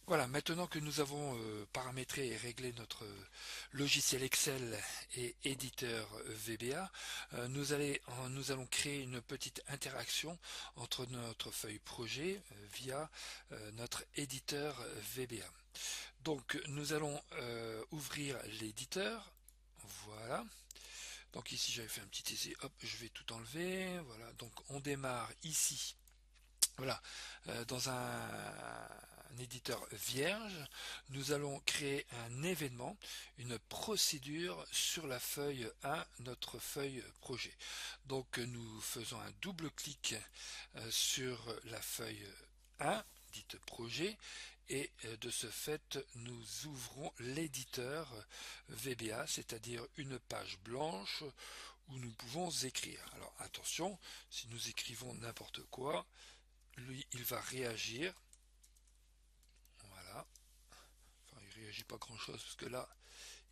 Voilà, maintenant que nous avons paramétré et réglé notre logiciel Excel et éditeur VBA, nous allons créer une petite interaction entre notre feuille projet via notre éditeur VBA. Donc nous allons ouvrir l'éditeur. Voilà. Donc ici j'avais fait un petit essai, hop, je vais tout enlever. Voilà, donc on démarre ici. Voilà, dans un éditeur vierge, nous allons créer un événement, une procédure sur la feuille 1, notre feuille projet. Donc nous faisons un double clic sur la feuille 1, dite projet, et de ce fait nous ouvrons l'éditeur VBA, c'est-à-dire une page blanche où nous pouvons écrire. Alors attention, si nous écrivons n'importe quoi, lui il va réagir. Voilà, enfin il réagit pas grand chose parce que là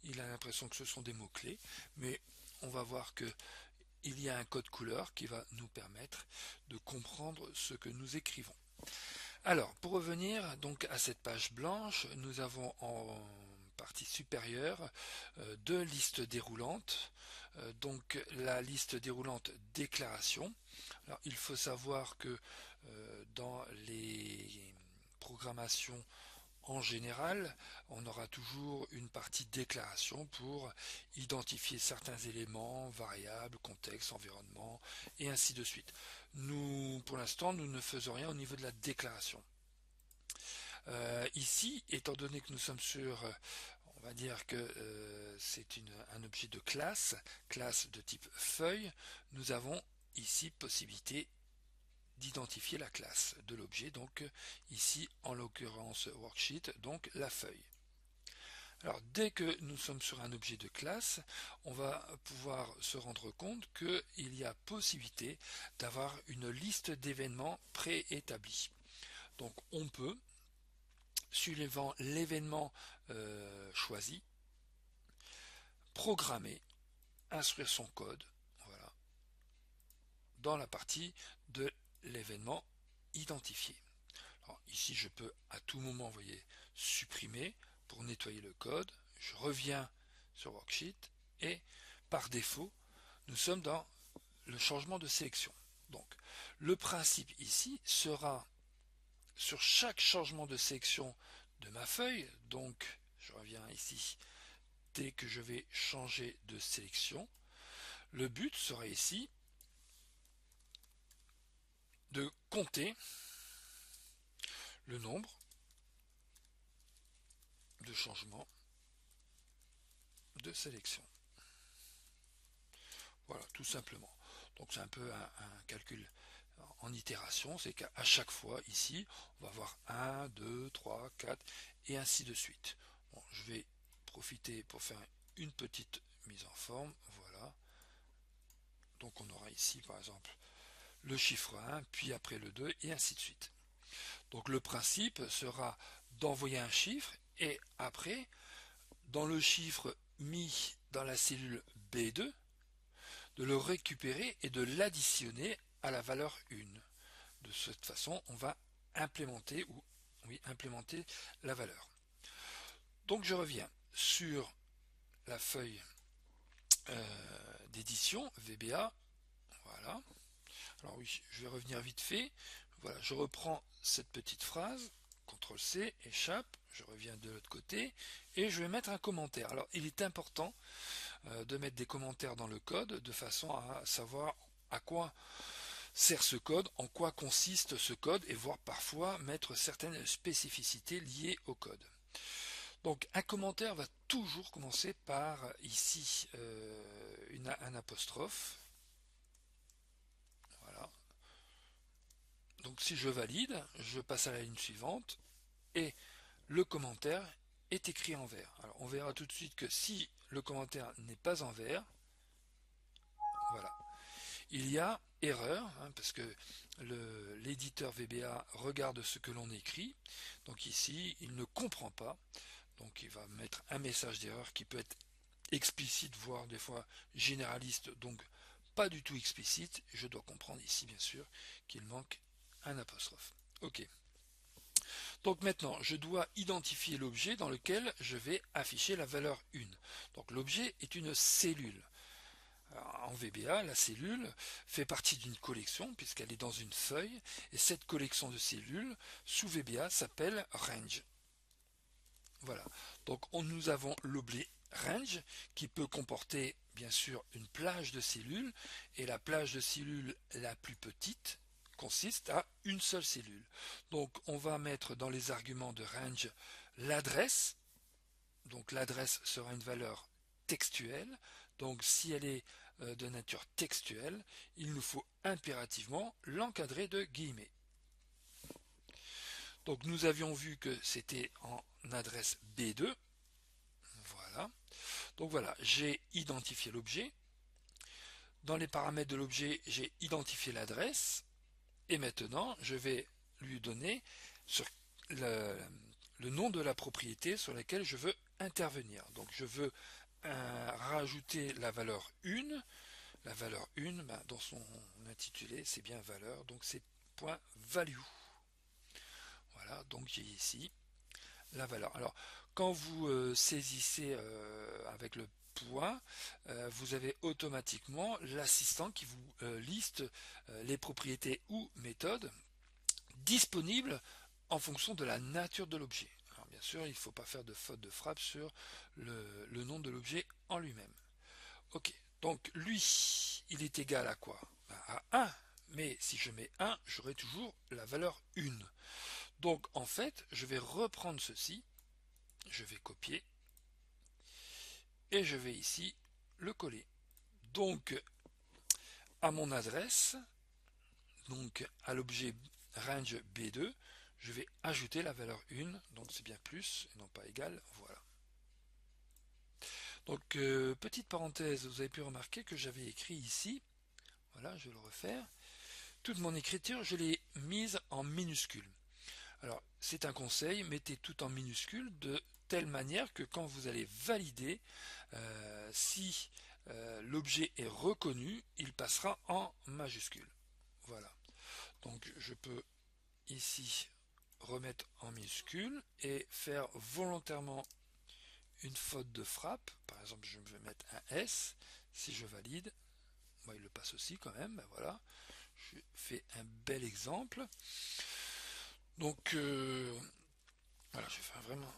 il a l'impression que ce sont des mots clés, mais on va voir que il y a un code couleur qui va nous permettre de comprendre ce que nous écrivons. Alors pour revenir donc à cette page blanche, nous avons en partie supérieure deux listes déroulantes. Donc la liste déroulante déclaration. Alors il faut savoir que dans les programmations en général, on aura toujours une partie déclaration pour identifier certains éléments, variables, contexte, environnement, et ainsi de suite. Nous, pour l'instant, nous ne faisons rien au niveau de la déclaration. Ici, étant donné que nous sommes sur, on va dire que c'est un objet de classe, classe de type feuille, nous avons ici possibilité d'identifier la classe de l'objet, donc ici en l'occurrence worksheet, donc la feuille. Alors dès que nous sommes sur un objet de classe, on va pouvoir se rendre compte qu'il y a possibilité d'avoir une liste d'événements préétablis. Donc on peut, suivant l'événement choisi, programmer, instruire son code, voilà, dans la partie de l'événement identifié. Alors ici je peux à tout moment, vous voyez, supprimer pour nettoyer le code. Je reviens sur Worksheet et par défaut nous sommes dans le changement de sélection. Donc le principe ici sera sur chaque changement de sélection de ma feuille, donc je reviens ici dès que je vais changer de sélection, le but sera ici de compter le nombre de changements de sélection. Voilà, tout simplement. Donc c'est un peu un calcul en itération, c'est qu'à chaque fois ici, on va avoir 1, 2, 3, 4 et ainsi de suite. Bon, je vais profiter pour faire une petite mise en forme. Voilà. Donc on aura ici par exemple le chiffre 1, puis après le 2 et ainsi de suite. Donc le principe sera d'envoyer un chiffre et après, dans le chiffre mis dans la cellule B2, de le récupérer et de l'additionner à la valeur 1. De cette façon, on va implémenter ou oui, implémenter la valeur. Donc je reviens sur la feuille d'édition VBA. Voilà. Alors oui, je vais revenir vite fait. Voilà, je reprends cette petite phrase. CTRL C, échappe, je reviens de l'autre côté et je vais mettre un commentaire. Alors il est important de mettre des commentaires dans le code de façon à savoir à quoi sert ce code, en quoi consiste ce code et voire parfois mettre certaines spécificités liées au code. Donc un commentaire va toujours commencer par ici un apostrophe. Voilà. Donc si je valide, je passe à la ligne suivante et le commentaire est écrit en vert. Alors on verra tout de suite que si le commentaire n'est pas en vert, voilà, il y a erreur, hein, parce que l'éditeur VBA regarde ce que l'on écrit. Donc ici, il ne comprend pas. Donc il va mettre un message d'erreur qui peut être explicite, voire des fois généraliste, donc pas du tout explicite. Je dois comprendre ici, bien sûr, qu'il manque un apostrophe. Ok. Donc maintenant, je dois identifier l'objet dans lequel je vais afficher la valeur 1. Donc l'objet est une cellule. Alors, en VBA, la cellule fait partie d'une collection puisqu'elle est dans une feuille, et cette collection de cellules sous VBA s'appelle range. Voilà. Donc nous avons l'objet range qui peut comporter bien sûr une plage de cellules, et la plage de cellules la plus petite consiste à une seule cellule. Donc on va mettre dans les arguments de range l'adresse. Donc l'adresse sera une valeur textuelle. Donc si elle est de nature textuelle, il nous faut impérativement l'encadrer de guillemets. Donc nous avions vu que c'était en adresse B2. Voilà. Donc voilà, j'ai identifié l'objet. Dans les paramètres de l'objet, j'ai identifié l'adresse. Et maintenant, je vais lui donner sur le nom de la propriété sur laquelle je veux intervenir. Donc je veux rajouter la valeur 1. La valeur 1, dans son intitulé, c'est bien valeur, donc c'est .value. Voilà, donc j'ai ici la valeur. Alors, quand vous saisissez avec le point, vous avez automatiquement l'assistant qui vous liste les propriétés ou méthodes disponibles en fonction de la nature de l'objet. Alors bien sûr, il ne faut pas faire de faute de frappe sur le nom de l'objet en lui-même. Ok, donc lui, il est égal à quoi? À 1, mais si je mets 1, j'aurai toujours la valeur 1. Donc en fait, je vais reprendre ceci, je vais copier, et je vais ici le coller. Donc à mon adresse, donc à l'objet range B2, je vais ajouter la valeur 1, donc c'est bien plus, et non pas égal, voilà. Donc petite parenthèse, vous avez pu remarquer que j'avais écrit ici, voilà, je vais le refaire, toute mon écriture, je l'ai mise en minuscule. Alors, c'est un conseil, mettez tout en minuscule de telle manière que quand vous allez valider, si l'objet est reconnu, il passera en majuscule. Voilà. Donc, je peux ici remettre en minuscule et faire volontairement une faute de frappe. Par exemple, je vais mettre un S. Si je valide, moi, il le passe aussi quand même. Ben voilà. Je fais un bel exemple. Donc, voilà, je fais vraiment.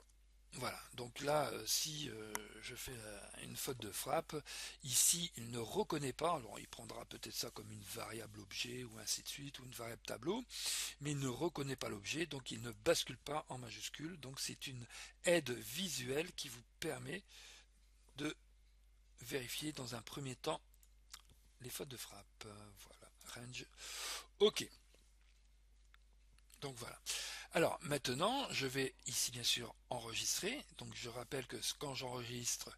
Voilà, donc là, si je fais une faute de frappe, ici, il ne reconnaît pas, alors il prendra peut-être ça comme une variable objet, ou ainsi de suite, ou une variable tableau, mais il ne reconnaît pas l'objet, donc il ne bascule pas en majuscule, donc c'est une aide visuelle qui vous permet de vérifier dans un premier temps les fautes de frappe. Voilà, range, ok. Donc voilà. Alors maintenant, je vais ici bien sûr enregistrer. Donc je rappelle que quand j'enregistre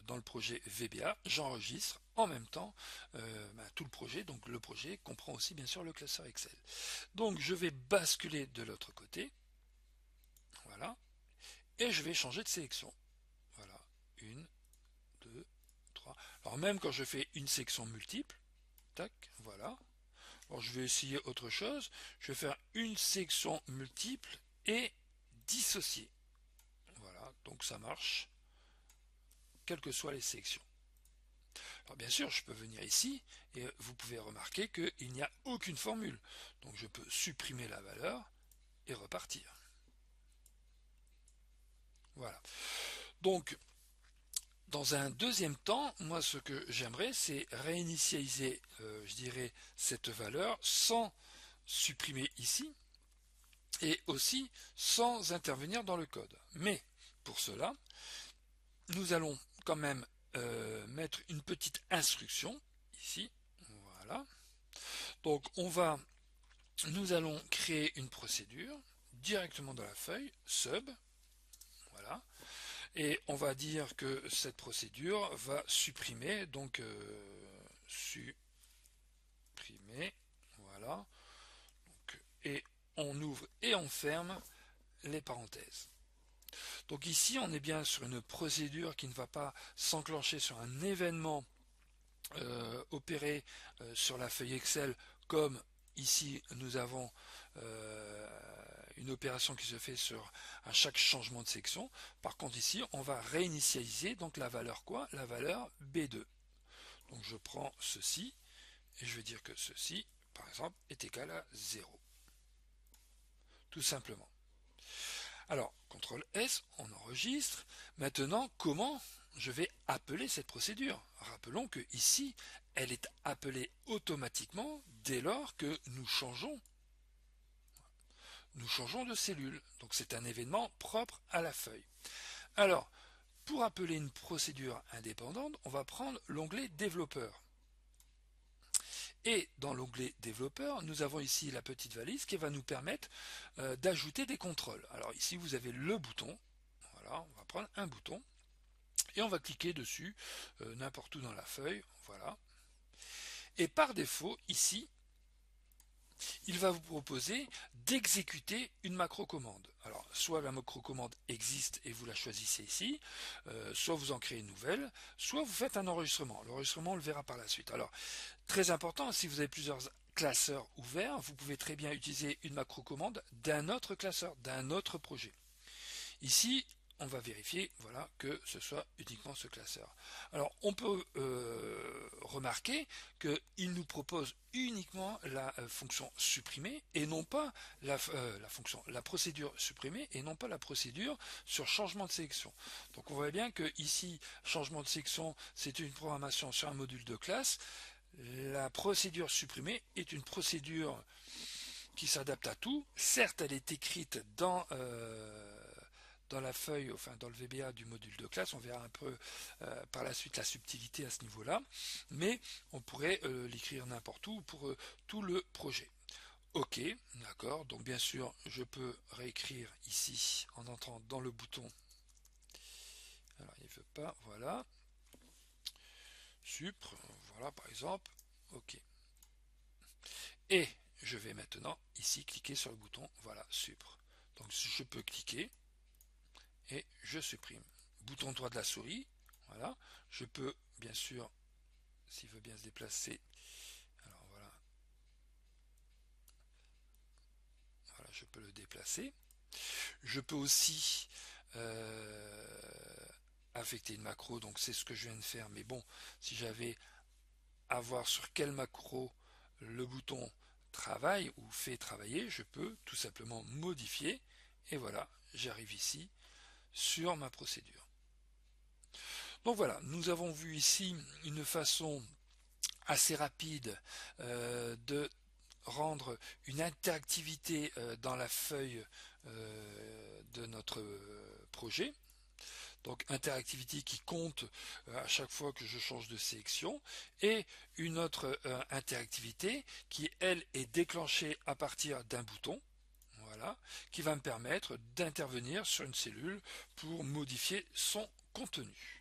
dans le projet VBA, j'enregistre en même temps tout le projet. Donc le projet comprend aussi bien sûr le classeur Excel. Donc je vais basculer de l'autre côté. Voilà. Et je vais changer de sélection. Voilà. 1, 2, 3. Alors même quand je fais une section multiple, tac, voilà. Alors je vais essayer autre chose. Je vais faire une section multiple et dissocier. Voilà, donc ça marche, quelles que soient les sections. Alors bien sûr, je peux venir ici et vous pouvez remarquer qu'il n'y a aucune formule. Donc je peux supprimer la valeur et repartir. Voilà. Donc, dans un deuxième temps, moi ce que j'aimerais, c'est réinitialiser, je dirais, cette valeur sans supprimer ici, et aussi sans intervenir dans le code. Mais pour cela, nous allons quand même mettre une petite instruction ici. Voilà. Donc nous allons créer une procédure directement dans la feuille sub. Voilà. Et on va dire que cette procédure va supprimer, donc supprimer, voilà. Donc, et on ouvre et on ferme les parenthèses. Donc ici, on est bien sur une procédure qui ne va pas s'enclencher sur un événement opéré sur la feuille Excel, comme ici nous avons une opération qui se fait à chaque changement de section. Par contre ici, on va réinitialiser donc la valeur quoi? La valeur B2. Donc je prends ceci et je vais dire que ceci, par exemple, est égal à 0. Tout simplement. Alors, CTRL S, on enregistre. Maintenant, comment je vais appeler cette procédure? Rappelons que ici, elle est appelée automatiquement dès lors que nous changeons de cellule. Donc c'est un événement propre à la feuille. Alors, pour appeler une procédure indépendante, on va prendre l'onglet développeur. Et dans l'onglet développeur, nous avons ici la petite valise qui va nous permettre d'ajouter des contrôles. Alors ici, vous avez le bouton. Voilà, on va prendre un bouton et on va cliquer dessus n'importe où dans la feuille. Voilà. Et par défaut, ici, il va vous proposer d'exécuter une macro-commande. Alors, soit la macro-commande existe et vous la choisissez ici, soit vous en créez une nouvelle, soit vous faites un enregistrement. L'enregistrement, on le verra par la suite. Alors, très important, si vous avez plusieurs classeurs ouverts, vous pouvez très bien utiliser une macro-commande d'un autre classeur, d'un autre projet. Ici, on va vérifier voilà, que ce soit uniquement ce classeur. Alors, on peut remarquer qu'il nous propose uniquement la fonction supprimée et non pas la procédure supprimée et non pas la procédure sur changement de sélection. Donc, on voit bien que ici, changement de sélection, c'est une programmation sur un module de classe. La procédure supprimée est une procédure qui s'adapte à tout. Certes, elle est écrite dans la feuille, enfin dans le VBA du module de classe, on verra un peu par la suite la subtilité à ce niveau-là, mais on pourrait l'écrire n'importe où pour tout le projet. Ok, d'accord, donc bien sûr, je peux réécrire ici en entrant dans le bouton. Alors, il ne veut pas, voilà. Supr, voilà par exemple, ok. Et je vais maintenant ici cliquer sur le bouton, voilà, supr. Donc je peux cliquer et je supprime. Bouton droit de la souris, voilà. Je peux bien sûr, s'il veut bien se déplacer, alors voilà, voilà, je peux le déplacer. Je peux aussi affecter une macro, donc c'est ce que je viens de faire, mais bon, si j'avais à voir sur quelle macro le bouton travaille ou fait travailler, je peux tout simplement modifier, et voilà, j'arrive ici sur ma procédure. Donc voilà, nous avons vu ici une façon assez rapide de rendre une interactivité dans la feuille de notre projet. Donc interactivité qui compte à chaque fois que je change de sélection, et une autre interactivité qui elle est déclenchée à partir d'un bouton, voilà, qui va me permettre d'intervenir sur une cellule pour modifier son contenu.